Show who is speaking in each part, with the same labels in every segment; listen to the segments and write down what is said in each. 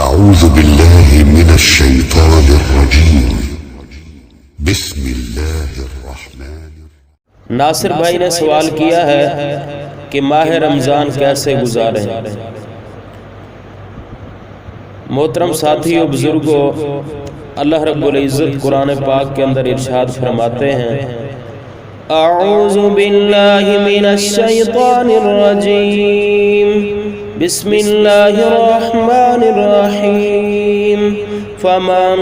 Speaker 1: أعوذ بالله من الشيطان الرجيم بسم الله الرحمن
Speaker 2: ناصر بھائی نے سوال کیا ہے کہ ماہ رمضان کیسے گزاریں۔ محترم ساتھیو، بزرگوں، اللہ رب العزت قرآن پاک کے اندر ارشاد فرماتے ہیں، اعوذ باللہ من الشیطان الرجیم، بسم اللہ الرحمن الرحیم، فمن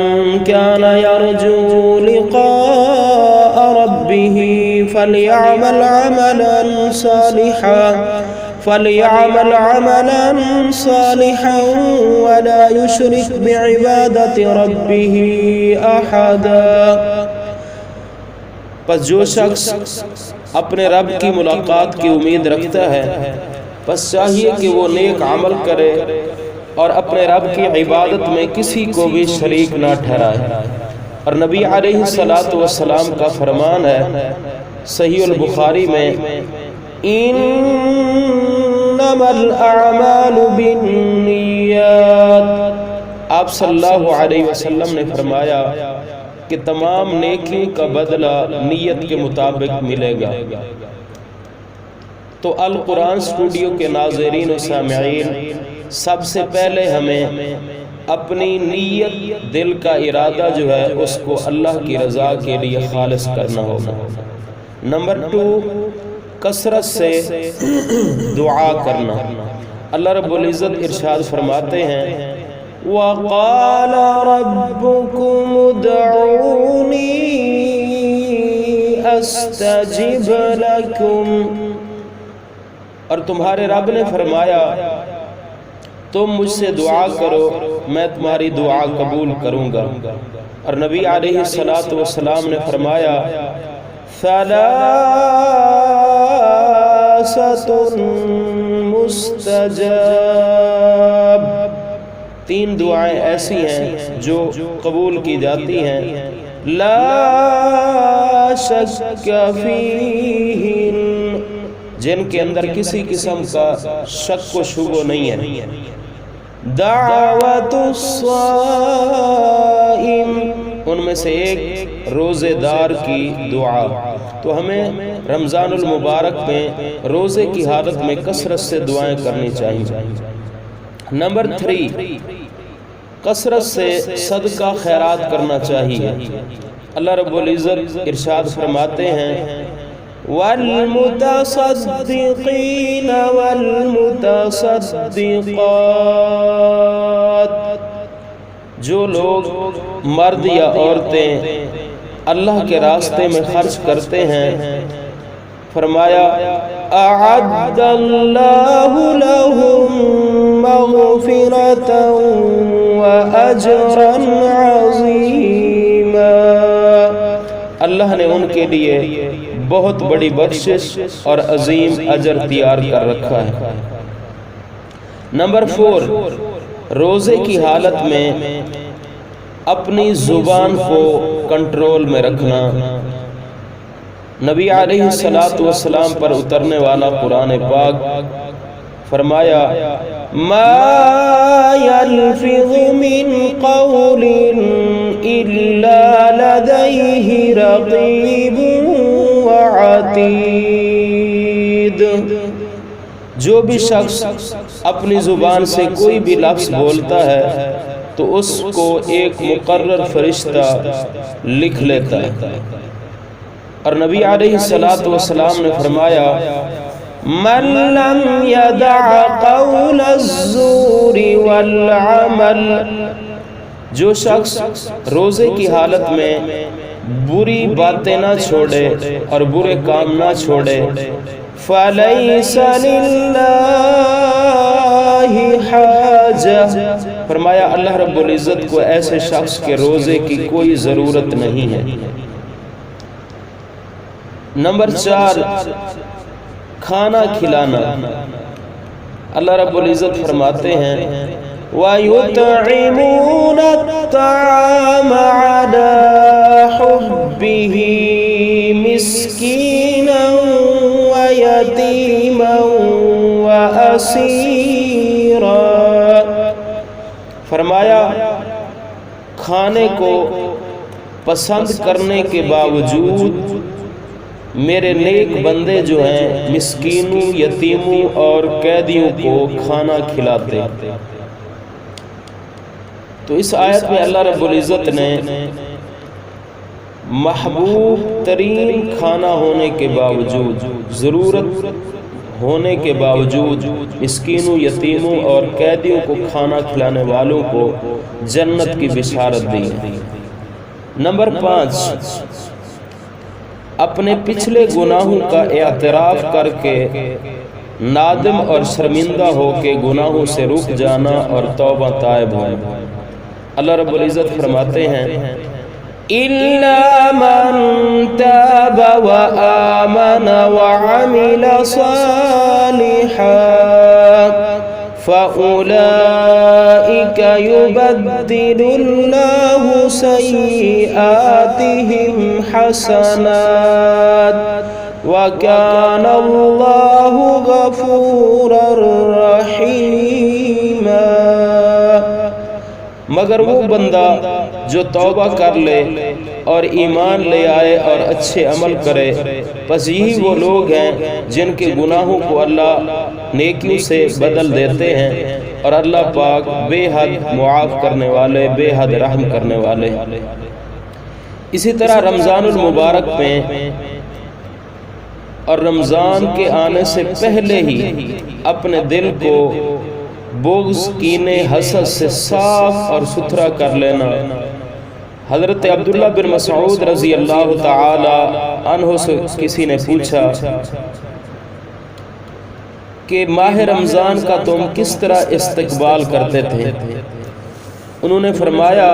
Speaker 2: كان يرجو لقاء ربه فليعمل عملا صالحا ولا يشرك بعبادة ربه أحدا۔ پس جو شخص اپنے رب کی ملاقات کی امید رکھتا ہے، پس چاہیے کہ وہ نیک عمل کرے اور اپنے رب کی عبادت میں کسی کو بھی شریک نہ ٹھہرائے۔ اور نبی علیہ السلام کا فرمان ہے صحیح البخاری میں، انما الاعمال بالنیات۔ آپ صلی اللہ علیہ وسلم نے فرمایا کہ تمام نیکیوں کا بدلہ نیت کے مطابق ملے گا۔ تو القرآن اسٹوڈیو کے ناظرین و سامعین، سب سے پہلے ہمیں اپنی نیت، دل کا ارادہ جو ہے اس کو اللہ کی رضا کے لیے خالص کرنا ہوگا۔ نمبر 2، کثرت سے دعا کرنا۔ اللہ رب العزت ارشاد فرماتے ہیں، وَقَالَ رَبُّكُمُ ادْعُونِي أَسْتَجِبْ لَكُمْ۔ اور تمہارے رب نے فرمایا، تم مجھ سے دعا کرو، میں تمہاری دعا قبول کروں گا۔ اور نبی علیہ السلام نے فرمایا، ثلاثۃ مستجاب۔ 3 دعائیں ایسی ہیں جو قبول کی جاتی ہیں، لا شک فیہن، جن کے اندر کسی قسم کا شک و شبہ نہیں ہے۔ دعوت الصائم، ان میں سے ایک روزے دار کی دعا۔ تو ہمیں رمضان المبارک میں روزے کی حالت میں کثرت سے دعائیں کرنی چاہیے۔ نمبر 3، کثرت سے صدقہ خیرات کرنا چاہیے۔ اللہ رب العزت ارشاد فرماتے ہیں، والمتصدقین والمتصدقات۔ جو لوگ، مرد یا عورتیں، اللہ کے راستے میں خرچ کرتے ہیں، فرمایا، اعد اللہ لہم مغفرۃ واجرا عظیما۔ اللہ نے ان کے لیے بہت بڑی بخشش اور عظیم اجر تیار کر رکھا ہے۔ نمبر 4، روزے کی حالت میں اپنی زبان کو کنٹرول میں رکھنا۔ نبی علیہ السلام پر اترنے والا قرآن پاک فرمایا، ما يلفظ من قول الا لديه رقیب وعتید۔ جو بھی شخص اپنی زبان سے کوئی بھی لفظ بولتا ہے تو اس کو ایک مقرر فرشتہ لکھ لیتا ہے۔ اور نبی علیہ السلام نے فرمایا، من لم يدع قول الزور والعمل۔ جو شخص روزے کی حالت میں بری باتیں نہ چھوڑے اور برے کام نہ چھوڑے، فَلَيْسَ لِلَّهِ حَاجَةٌ، فرمایا اللہ رب العزت کو ایسے شخص کے روزے کی کوئی ضرورت نہیں ہے۔ نمبر 4، کھانا کھلانا۔ اللہ رب العزت فرماتے ہیں، وَيُطْعِمُونَ الطَّعَامَ عَلَى حُبِّهِ مِسْكِينًا وَيَتِيمًا وَأَسِيرًا۔ فرمایا کھانے کو پسند کرنے کے باوجود میرے نیک بندے جو ہیں مسکینوں، یتیموں اور قیدیوں کو کھانا کھلاتے۔ تو اس آیت میں اللہ رب العزت نے محبوب ترین کھانا ہونے کے باوجود، ضرورت ہونے کے باوجود مسکینوں، یتیموں اور قیدیوں کو کھانا کھلانے والوں کو جنت کی بشارت دی۔ نمبر 5، اپنے پچھلے گناہوں کا اعتراف کر کے نادم اور شرمندہ ہو کے گناہوں سے رک جانا اور توبہ طائب ہونا۔ اللہ رب العزت فرماتے ہیں إِلَّا مَن تَابَ وَآمَنَ وَعَمِلَ صَالِحًا فَأُولَئِكَ يُبَدِّلُ اللَّهُ سَيِّئَاتِهِمْ حَسَنَاتٍ وَكَانَ اللَّهُ غَفُورًا رَحِيمًا۔ مگر وہ بندہ جو توبہ کر لے اور ایمان لے آئے اور اچھے عمل کرے، پس یہی وہ لوگ ہیں جن کے گناہوں کو اللہ نیکیوں سے بدل دیتے ہیں، اور اللہ پاک بے حد معاف کرنے والے، بے حد رحم کرنے والے۔ اسی طرح رمضان المبارک میں اور رمضان کے آنے سے پہلے ہی اپنے دل کو بغض، کینے، حسد سے صاف اور ستھرا کر لینا۔ حضرت عبداللہ بن مسعود رضی اللہ تعالی عنہ سے کسی نے پوچھا کہ ماہ رمضان کا تم کس طرح استقبال کرتے تھے؟ انہوں نے فرمایا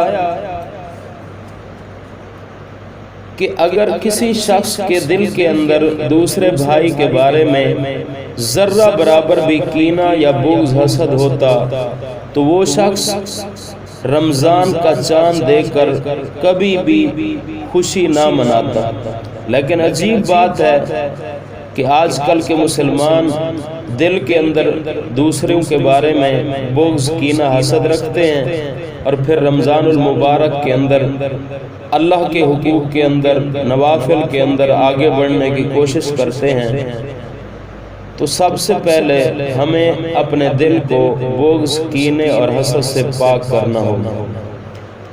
Speaker 2: کہ اگر کسی شخص کے دل کے اندر دوسرے بھائی کے بارے میں ذرہ برابر بھی کینہ یا بغض، حسد ہوتا تو وہ شخص رمضان کا چاند دیکھ کر کبھی بھی خوشی نہ مناتا۔ لیکن عجیب بات ہے کہ آج کل کے مسلمان دل کے اندر دوسروں کے بارے میں بغض، کینہ، حسد رکھتے ہیں، اور پھر رمضان المبارک کے اندر اللہ کے حقوق کے اندر، نوافل کے اندر آگے بڑھنے کی کوشش کرتے ہیں۔ تو سب سے پہلے ہمیں اپنے دل کو بغض، کینے اور حسد سے پاک کرنا ہوگا۔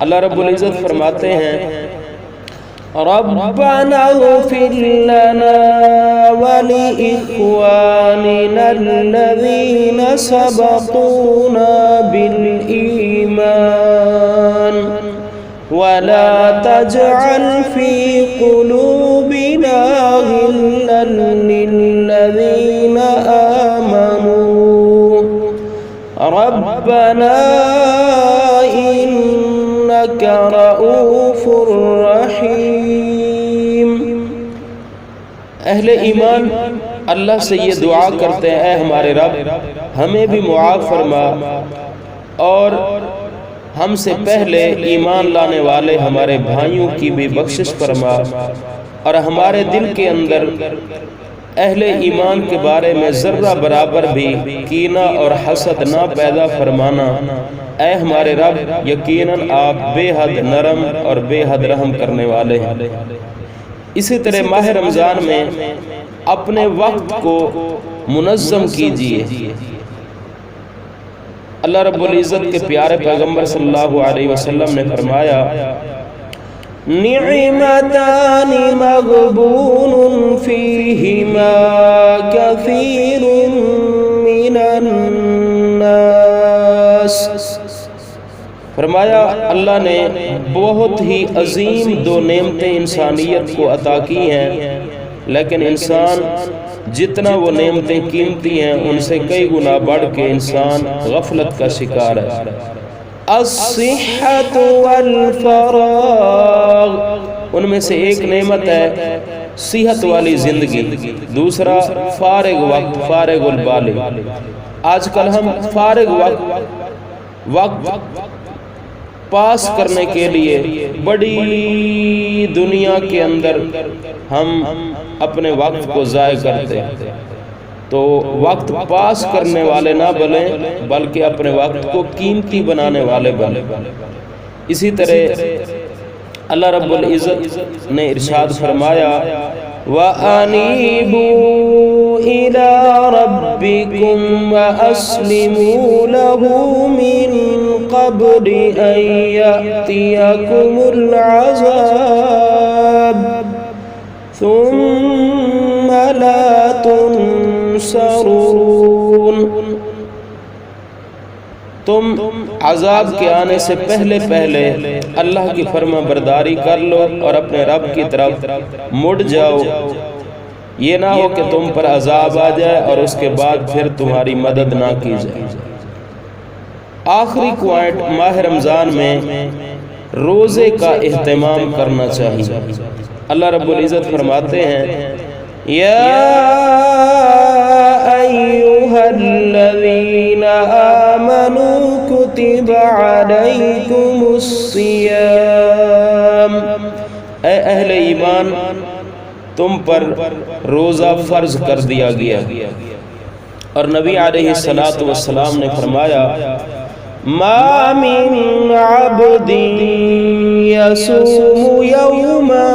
Speaker 2: اللہ رب العزت فرماتے ہیں رَبَّنَا اغْفِرْ لَنَا وَلِإِخْوَانِنَا الَّذِينَ سَبَقُونَا بِالْإِيمَانِ وَلَا تَجْعَلْ فِي قُلُوبِنَا غِلًّا لِّلَّذِينَ آمَنُوا رَبَّنَا إِنَّكَ رَءُوفٌ رَحِيمٌ۔ اہل ایمان اللہ سے یہ دعا کرتے ہیں، اے ہمارے رب ہمیں بھی معاف فرما، اور ہم سے پہلے ایمان لانے والے ہمارے بھائیوں کی بھی بخشش فرما، اور ہمارے دل کے اندر اہل ایمان کے بارے میں ذرہ برابر بھی کینہ اور حسد نہ پیدا فرمانا۔ اے ہمارے رب یقیناً آپ بے حد نرم اور بے حد رحم کرنے والے ہیں۔ اسی طرح ماہ رمضان میں اپنے وقت کو منظم کیجیے۔ اللہ رب العزت کے پیارے پیغمبر صلی اللہ علیہ وسلم نے فرمایا نعمتان مغبون فیہما کثیر من الناس۔ فرمایا اللہ نے بہت ہی عظیم دو نعمتیں انسانیت کو عطا کی ہیں، لیکن انسان جتنا وہ نعمتیں قیمتی ہیں ان سے کئی گنا بڑھ کے انسان غفلت کا شکار ہے۔ الصحت والفراغ، ان میں سے ایک نعمت ہے صحت والی زندگی، دوسرا فارغ وقت، فارغ البال۔ آج کل ہم فارغ وقت پاس کرنے کے لیے بڑی دنیا کے اندر ہم اپنے وقت کو ضائع کرتے ہیں۔ تو وقت پاس کرنے والے نہ بنیں بلکہ اپنے وقت کو قیمتی بنانے والے بنیں۔ اسی طرح اللہ رب العزت نے ارشاد فرمایا وَأَنِيبُوا إِلَىٰ رَبِّكُمْ وَأَسْلِمُوا لَهُ مِن قَبْلِ أَن يَأْتِيَكُمُ الْعَذَابُ ثُمَّ لَا تُنصَرُونَ۔ تم عذاب کے آنے سے پہلے پہلے اللہ کی فرما برداری کر لو اور اپنے رب کی طرف مڑ جاؤ، یہ نہ ہو کہ تم پر عذاب آ جائے اور اس کے بعد پھر تمہاری مدد نہ کی جائے۔ آخری پوائنٹ، ماہ رمضان میں روزے کا اہتمام کرنا چاہیے۔ اللہ رب العزت فرماتے ہیں یا ایھا الذین آمنوا کتب علیکم الصیام، اے اہل ایمان تم پر روزہ فرض کر دیا گیا۔ اور نبی علیہ السلام نے فرمایا ما من عبد يصوم يوما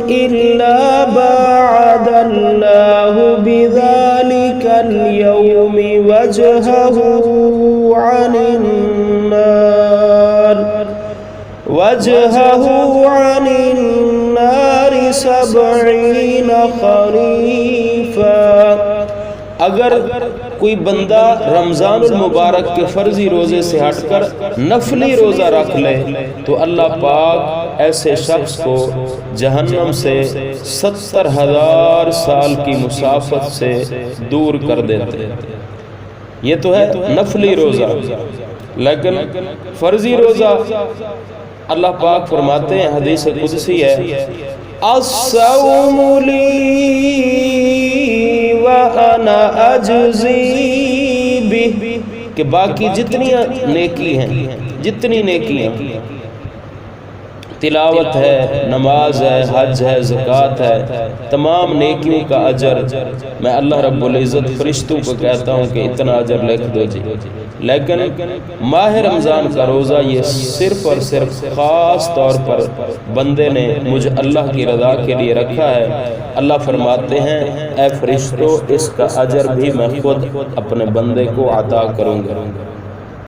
Speaker 2: إلا بعد الله بذلك اليوم وجهه عن النار 70 خريفا۔ اگر کوئی بندہ رمضان المبارک کے فرضی روزے سے ہٹ کر نفلی روزہ رکھ لے تو اللہ پاک ایسے شخص کو جہنم سے 70,000 سال کی مسافت سے دور کر دیتے ہیں۔ یہ تو ہے نفلی روزہ، لیکن فرضی روزہ اللہ پاک فرماتے ہیں، حدیث قدسی ہے الصوم لی وَأَنَا أَجْزِي بِهِ، کہ باقی جتنی نیکی ہیں، جتنی نیکی ہیں، تلاوت ہے، نماز ہے، حج ہے، زکوٰۃ ہے، تمام نیکیوں کا اجر میں اللہ رب العزت فرشتوں کو کہتا ہوں کہ اتنا اجر لکھ دو جی۔ لیکن ماہ رمضان کا روزہ یہ صرف اور صرف خاص طور پر بندے نے مجھے اللہ کی رضا کے لیے رکھا ہے۔ اللہ فرماتے ہیں اے فرشتوں اس کا اجر بھی میں خود اپنے بندے کو عطا کروں گا۔